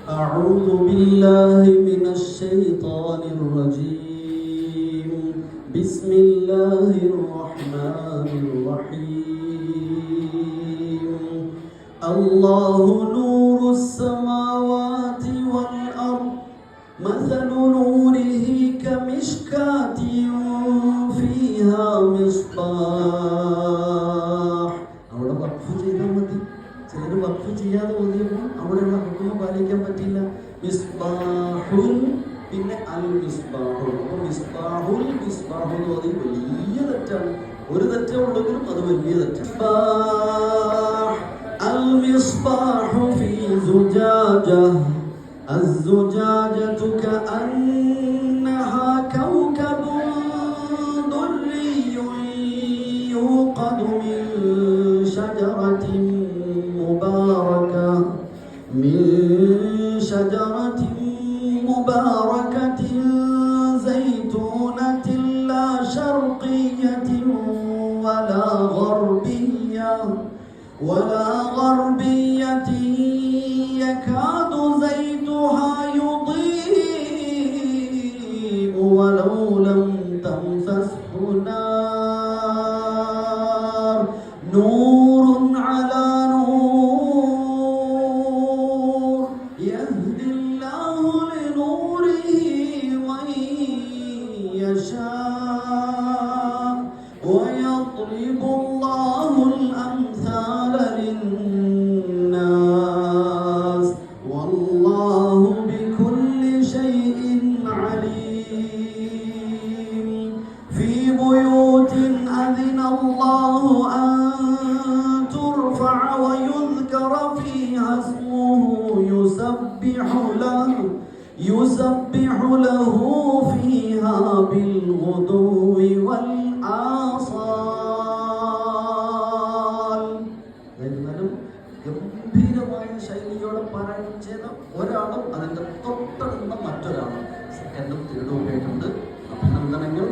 أعوذ بالله من الشيطان الرجيم بسم الله الرحمن الرحيم الله نور السماوات والأرض مثل نوره كمشكاة فيها مصباح. അവിടെ വഖഫ് ചെയ്താൽ മതി, ചിലർ വഖഫ് ചെയ്യാതെ ഓതിയപ്പോൾ അവിടെയുള്ള ഹുക്മ പാലിക്കാൻ പറ്റില്ല. മിസ്ബാഹുൽ പിന്നെ അൽ മിസ്ബാഹുൽ. അപ്പോൾ മിസ്ബാഹുൽ മിസ്ബാഹുൽ ഓതി വലിയ തെറ്റാണ്. ഒരു തെറ്റേ ഉള്ളെങ്കിലും അത് വലിയ തെറ്റാണ്. അൽ മിസ്ബാഹു ഫീ സുജാജ الزجاجة كأنها كوكب دري يوقد من شجرة مباركة زيتونة لا شرقية ولا غربية يكاد زيتها يضيء ولو لم تمسسه نار نور على نور يهدي الله لنوره من يشاء ويضرب الله الأمثال للناس والله بكل شيء عليم. في بيوت أذن الله أن ترفع ويذكر فيها اسمه يسبح له فيها بالغدو والآصال. എന്നാലും ഗംഭീരമായ ശൈലിയോടെ പാരായണം ചെയ്ത ഒരാളും അതിൻ്റെ തൊട്ടടുത്ത മറ്റൊരാളും സെക്കൻഡും തേർഡും ആയിട്ടുണ്ട്. അഭിനന്ദനങ്ങൾ.